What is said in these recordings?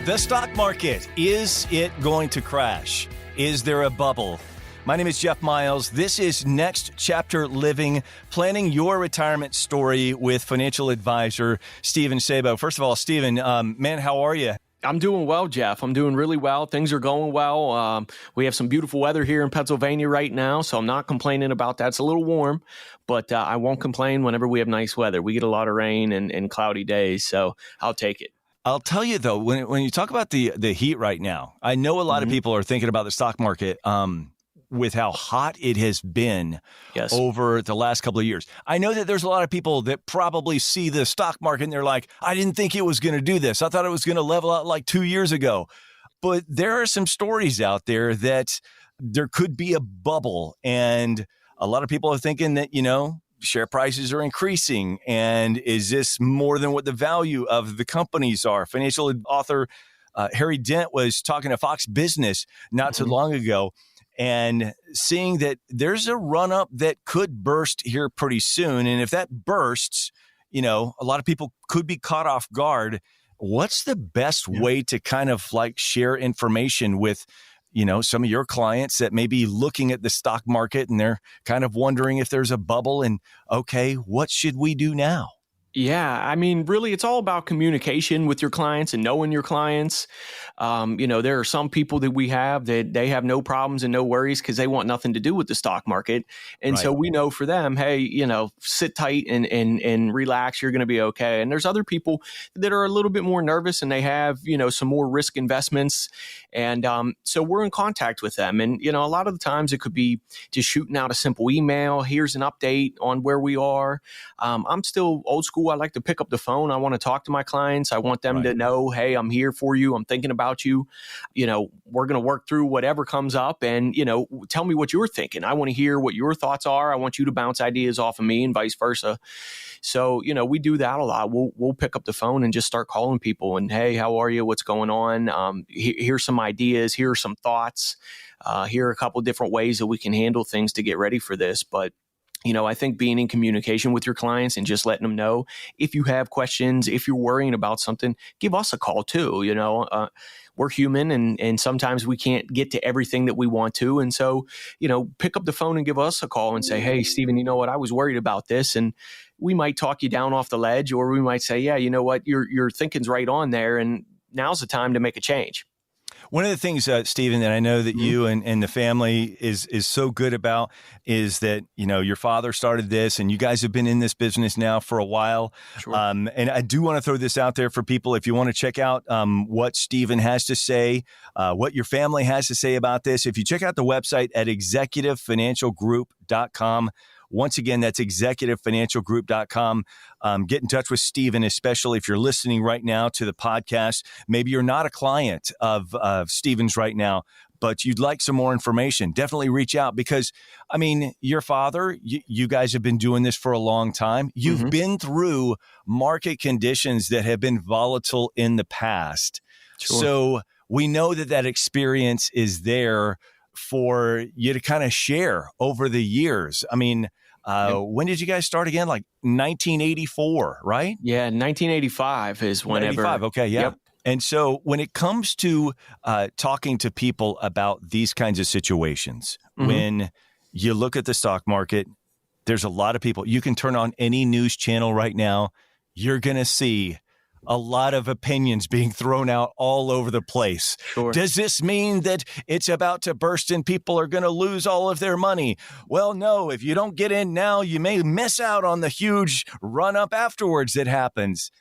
The stock market, is it going to crash? Is there a bubble? My name is Jeff Miles. This is Next Chapter Living, planning your retirement story with financial advisor Steven Sabo. First of all, Steven, man, how are you? I'm doing well, Jeff. I'm doing really well. Things are going well. We have some beautiful weather here in Pennsylvania right now, so I'm not complaining about that. It's a little warm, but I won't complain whenever we have nice weather. We get a lot of rain and cloudy days, so I'll take it. I'll tell you, though, when you talk about the heat right now, I know a lot of people are thinking about the stock market with how hot it has been over the last couple of years. I know that there's a lot of people that probably see the stock market and they're like, I didn't think it was going to do this. I thought it was going to level out like 2 years ago. But there are some stories out there that there could be a bubble. And a lot of people are thinking that, share prices are increasing. And is this more than what the value of the companies are? Financial author Harry Dent was talking to Fox Business not too long ago and seeing that there's a run up that could burst here pretty soon. And if that bursts, a lot of people could be caught off guard. What's the best way to kind of like share information with some of your clients that may be looking at the stock market and they're kind of wondering if there's a bubble and, okay, what should we do now? Yeah, I mean, really, it's all about communication with your clients and knowing your clients. There are some people that we have that they have no problems and no worries because they want nothing to do with the stock market. And so we know for them, hey, sit tight and relax. You're going to be okay. And there's other people that are a little bit more nervous and they have, some more risk investments. And so we're in contact with them. And, a lot of the times it could be just shooting out a simple email. Here's an update on where we are. I'm still old school. I like to pick up the phone. I want to talk to my clients. I want them to know, hey, I'm here for you. I'm thinking about you. We're going to work through whatever comes up and, tell me what you're thinking. I want to hear what your thoughts are. I want you to bounce ideas off of me and vice versa. So, we do that a lot. We'll pick up the phone and just start calling people and, hey, how are you? What's going on? Here's some ideas. Here are some thoughts. Here are a couple different ways that we can handle things to get ready for this. But I think being in communication with your clients and just letting them know if you have questions, if you're worrying about something, give us a call too. We're human and sometimes we can't get to everything that we want to. And so, pick up the phone and give us a call and say, hey, Steven, you know what? I was worried about this. And we might talk you down off the ledge, or we might say, yeah, you know what? Your thinking's right on there. And now's the time to make a change. One of the things, Steven, that I know that you and the family is so good about is that, your father started this and you guys have been in this business now for a while. Sure. And I do want to throw this out there for people. If you want to check out what Steven has to say, what your family has to say about this, if you check out the website at executivefinancialgroup.com. Once again, that's executivefinancialgroup.com. Get in touch with Steven, especially if you're listening right now to the podcast. Maybe you're not a client of Steven's right now, but you'd like some more information. Definitely reach out because, your father, you guys have been doing this for a long time. You've been through market conditions that have been volatile in the past. Sure. So we know that experience is there for you to kind of share over the years. When did you guys start again? Like 1984, right? Yeah, 1985 is whenever. 85, okay, yeah. Yep. And so when it comes to talking to people about these kinds of situations, when you look at the stock market, there's a lot of people. You can turn on any news channel right now. You're going to see a lot of opinions being thrown out all over the place. Sure. Does this mean that it's about to burst and people are going to lose all of their money? Well, no, if you don't get in now, you may miss out on the huge run up afterwards that happens.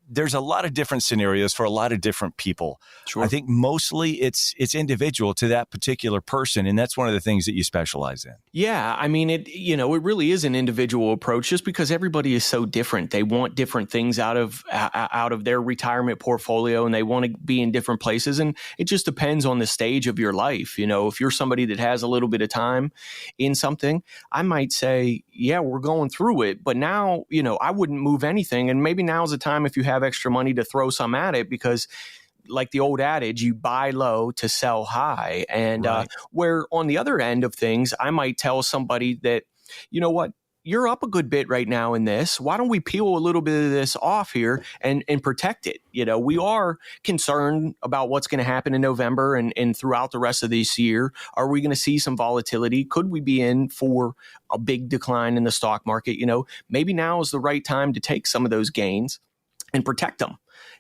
There's a lot of different scenarios for a lot of different people. Sure. I think mostly it's individual to that particular person. And that's one of the things that you specialize in. Yeah. It really is an individual approach just because everybody is so different. They want different things out of their retirement portfolio and they want to be in different places. And it just depends on the stage of your life. If you're somebody that has a little bit of time in something, I might say, yeah, we're going through it. But now, I wouldn't move anything. And maybe now's the time if you have extra money to throw some at it because like the old adage, you buy low to sell high. And where on the other end of things, I might tell somebody that, you know what, you're up a good bit right now in this. Why don't we peel a little bit of this off here and protect it? We are concerned about what's going to happen in November and throughout the rest of this year. Are we going to see some volatility? Could we be in for a big decline in the stock market? Maybe now is the right time to take some of those gains and protect them.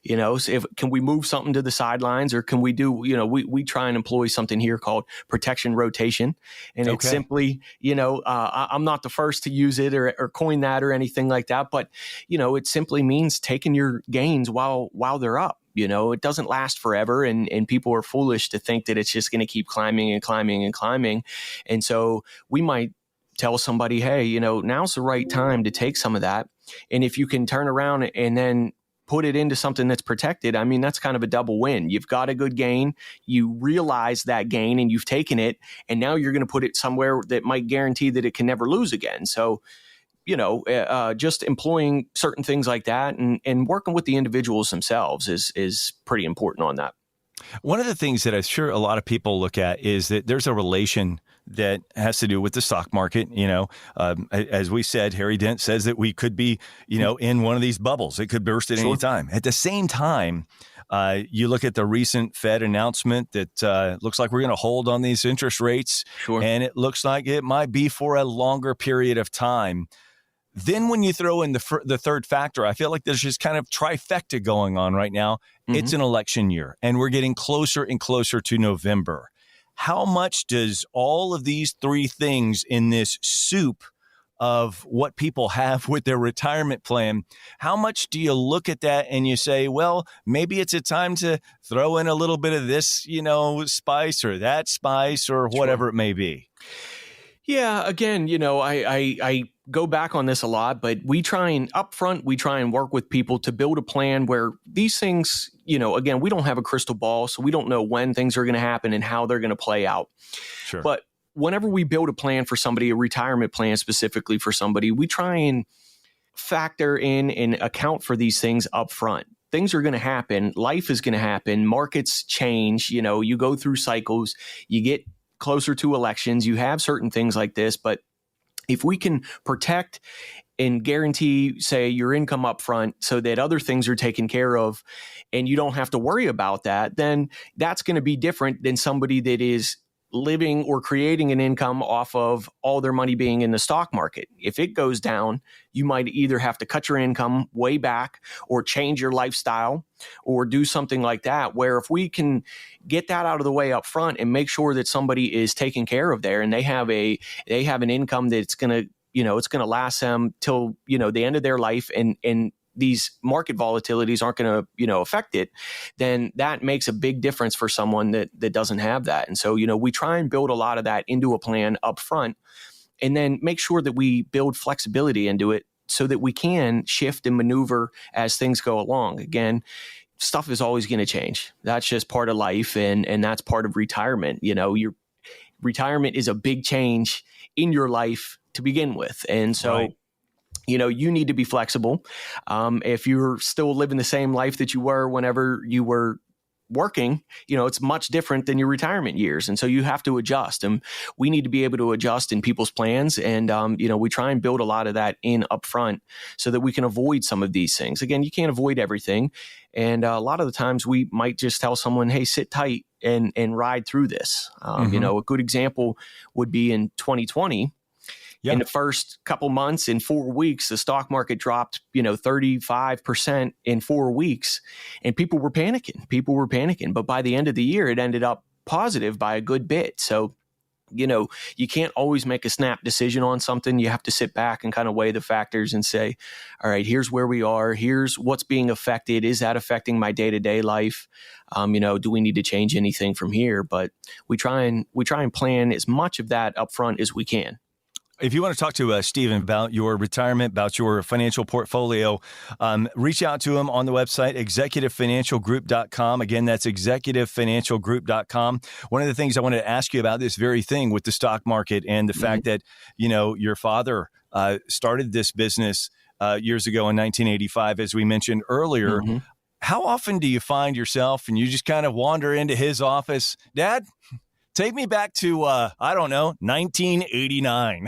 So can we move something to the sidelines, or can we do, we try and employ something here called protection rotation. And It's simply, I'm not the first to use it or coin that or anything like that, but, it simply means taking your gains while they're up. It doesn't last forever, and people are foolish to think that it's just going to keep climbing and climbing and climbing. And so we might tell somebody, hey, now's the right time to take some of that. And if you can turn around and then put it into something that's protected, I mean, that's kind of a double win. You've got a good gain, you realize that gain, and you've taken it, and now you're going to put it somewhere that might guarantee that it can never lose again. So, just employing certain things like that and working with the individuals themselves is pretty important on that. One of the things that I'm sure a lot of people look at is that there's a relation that has to do with the stock market. As we said, Harry Dent says that we could be, in one of these bubbles. It could burst at any time. At the same time, you look at the recent Fed announcement that looks like we're going to hold on these interest rates. Sure. And it looks like it might be for a longer period of time. Then when you throw in the third factor, I feel like there's just kind of trifecta going on right now. Mm-hmm. It's an election year, and we're getting closer and closer to November. How much does all of these three things in this soup of what people have with their retirement plan, how much do you look at that and you say, well, maybe it's a time to throw in a little bit of this, spice or that spice or whatever it may be? Yeah, again, I go back on this a lot, but we try and work with people to build a plan where these things, again, we don't have a crystal ball, so we don't know when things are going to happen and how they're going to play out. Sure. But whenever we build a plan for somebody, a retirement plan specifically for somebody, we try and factor in and account for these things up front. Things are going to happen. Life is going to happen. Markets change. You go through cycles. You get closer to elections, you have certain things like this, but if we can protect and guarantee, say, your income up front so that other things are taken care of and you don't have to worry about that, then that's going to be different than somebody that is living or creating an income off of all their money being in the stock market. If it goes down, you might either have to cut your income way back or change your lifestyle or do something like that, where if we can get that out of the way up front and make sure that somebody is taken care of there and they have an income that's going to, it's going to last them till, the end of their life, and these market volatilities aren't going to, affect it, then that makes a big difference for someone that doesn't have that. And so, we try and build a lot of that into a plan up front, and then make sure that we build flexibility into it so that we can shift and maneuver as things go along. Again, stuff is always going to change. That's just part of life, and that's part of retirement. Your retirement is a big change in your life to begin with. And so, right. You need to be flexible. If you're still living the same life that you were whenever you were working, it's much different than your retirement years. And so you have to adjust, and we need to be able to adjust in people's plans. And, we try and build a lot of that in upfront so that we can avoid some of these things. Again, you can't avoid everything. And a lot of the times we might just tell someone, hey, sit tight and ride through this. A good example would be in 2020. Yeah. In the first couple months, in 4 weeks, the stock market dropped, 35% in 4 weeks, and people were panicking. But by the end of the year, it ended up positive by a good bit. So, you can't always make a snap decision on something. You have to sit back and kind of weigh the factors and say, all right, here's where we are. Here's what's being affected. Is that affecting my day-to-day life? Do we need to change anything from here? But we try and plan as much of that up front as we can. If you want to talk to Steven about your retirement, about your financial portfolio, reach out to him on the website, executivefinancialgroup.com. Again, that's executivefinancialgroup.com. One of the things I wanted to ask you about this very thing with the stock market and the fact that, your father started this business years ago in 1985, as we mentioned earlier. Mm-hmm. How often do you find yourself and you just kind of wander into his office, Dad, Take me back to, 1989,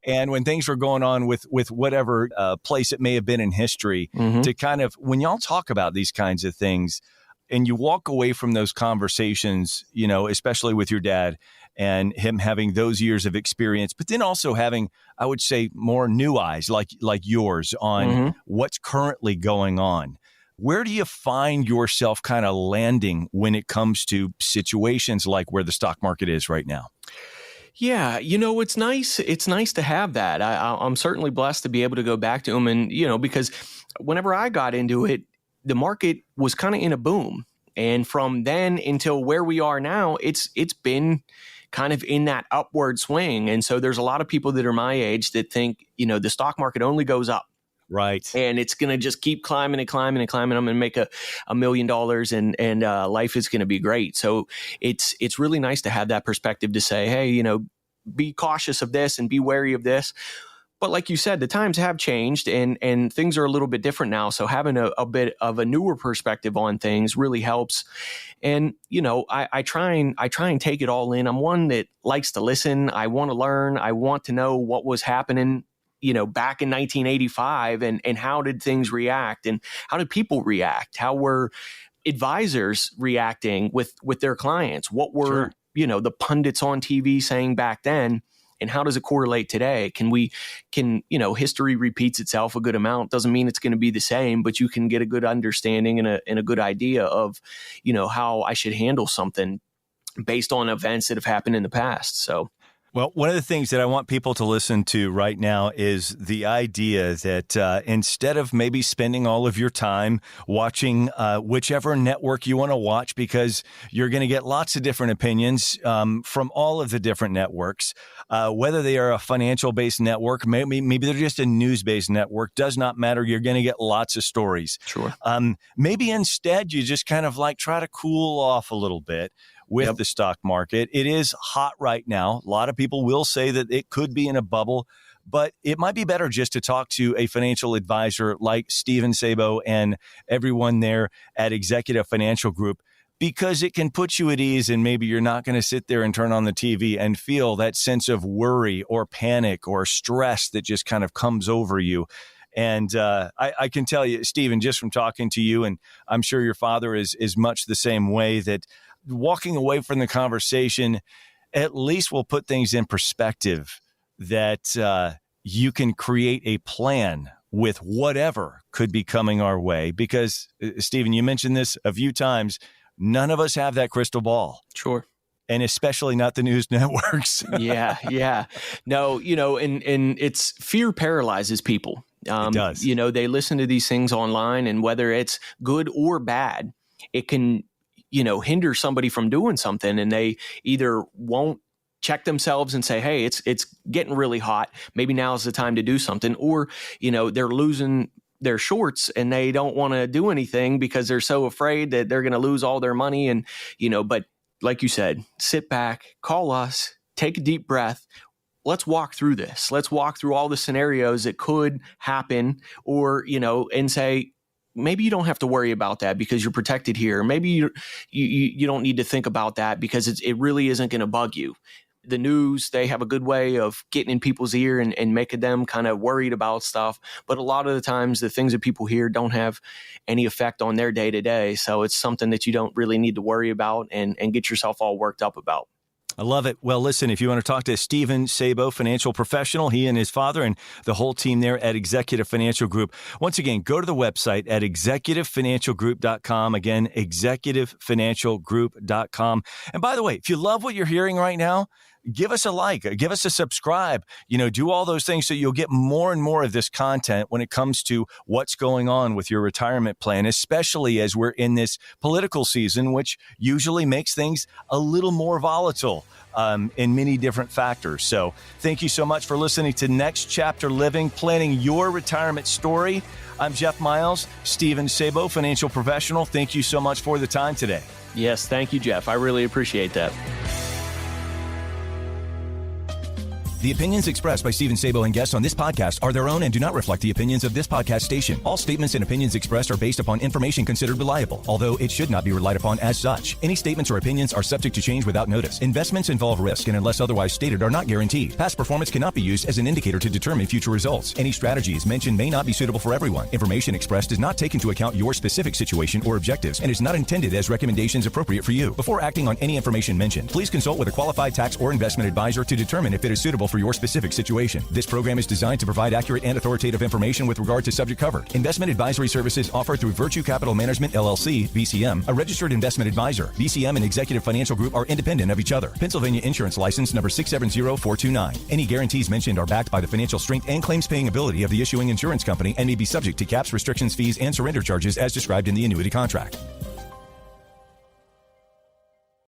and when things were going on with whatever place it may have been in history, to kind of, when y'all talk about these kinds of things and you walk away from those conversations, especially with your dad and him having those years of experience, but then also having, I would say, more new eyes like yours on what's currently going on. Where do you find yourself kind of landing when it comes to situations like where the stock market is right now? Yeah, it's nice. It's nice to have that. I'm certainly blessed to be able to go back to them. And, because whenever I got into it, the market was kind of in a boom. And from then until where we are now, it's been kind of in that upward swing. And so there's a lot of people that are my age that think, the stock market only goes up. Right. And it's going to just keep climbing and climbing and climbing. I'm going to make $1 million and life is going to be great. So it's really nice to have that perspective to say, hey, be cautious of this and be wary of this. But like you said, the times have changed and things are a little bit different now. So having a bit of a newer perspective on things really helps. And, I try and take it all in. I'm one that likes to listen. I want to learn. I want to know what was happening back in 1985 and how did things react and how did people react? How were advisors reacting with their clients? What were, the pundits on TV saying back then? And how does it correlate today? History repeats itself a good amount. Doesn't mean it's going to be the same, but you can get a good understanding and a good idea of, how I should handle something based on events that have happened in the past. So. Well, one of the things that I want people to listen to right now is the idea that instead of maybe spending all of your time watching whichever network you want to watch, because you're going to get lots of different opinions from all of the different networks, whether they are a financial-based network, maybe they're just a news-based network, does not matter. You're going to get lots of stories. Sure. Maybe instead you just kind of like try to cool off a little bit with the stock market. It is hot right now. A lot of people will say that it could be in a bubble, but it might be better just to talk to a financial advisor like Steven Sabo and everyone there at Executive Financial Group, because it can put you at ease and maybe you're not going to sit there and turn on the TV and feel that sense of worry or panic or stress that just kind of comes over you. And I can tell you, Steven, just from talking to you, and I'm sure your father is much the same way, that walking away from the conversation at least will put things in perspective, that you can create a plan with whatever could be coming our way. Because, Steven, you mentioned this a few times, none of us have that crystal ball. Sure. And especially not the news networks. Yeah. No, and it's fear paralyzes people. It does. They listen to these things online, and whether it's good or bad, it can hinder somebody from doing something, and they either won't check themselves and say, hey, it's getting really hot. Maybe now's the time to do something. Or, they're losing their shorts and they don't want to do anything because they're so afraid that they're going to lose all their money. And, but like you said, sit back, call us, take a deep breath. Let's walk through this. Let's walk through all the scenarios that could happen, or, and say, maybe you don't have to worry about that because you're protected here. Maybe you don't need to think about that because it really isn't going to bug you. The news, they have a good way of getting in people's ear and making them kind of worried about stuff. But a lot of the times the things that people hear don't have any effect on their day to day. So it's something that you don't really need to worry about and get yourself all worked up about. I love it. Well, listen, if you want to talk to Steven Sabo, financial professional, he and his father and the whole team there at Executive Financial Group, once again, go to the website at executivefinancialgroup.com. Again, executivefinancialgroup.com. And by the way, if you love what you're hearing right now, give us a like, give us a subscribe, do all those things so you'll get more and more of this content when it comes to what's going on with your retirement plan, especially as we're in this political season, which usually makes things a little more volatile in many different factors. So thank you so much for listening to Next Chapter Living, planning your retirement story. I'm Jeff Miles, Steven Sabo, financial professional. Thank you so much for the time today. Yes, thank you, Jeff. I really appreciate that. The opinions expressed by Steven Sabo and guests on this podcast are their own and do not reflect the opinions of this podcast station. All statements and opinions expressed are based upon information considered reliable, although it should not be relied upon as such. Any statements or opinions are subject to change without notice. Investments involve risk and unless otherwise stated are not guaranteed. Past performance cannot be used as an indicator to determine future results. Any strategies mentioned may not be suitable for everyone. Information expressed does not take into account your specific situation or objectives and is not intended as recommendations appropriate for you. Before acting on any information mentioned, please consult with a qualified tax or investment advisor to determine if it is suitable for your specific situation. This program is designed to provide accurate and authoritative information with regard to subject covered. Investment advisory services offered through Virtue Capital Management, LLC, VCM, a registered investment advisor. VCM and Executive Financial Group are independent of each other. Pennsylvania Insurance License number 670429. Any guarantees mentioned are backed by the financial strength and claims-paying ability of the issuing insurance company and may be subject to caps, restrictions, fees, and surrender charges as described in the annuity contract.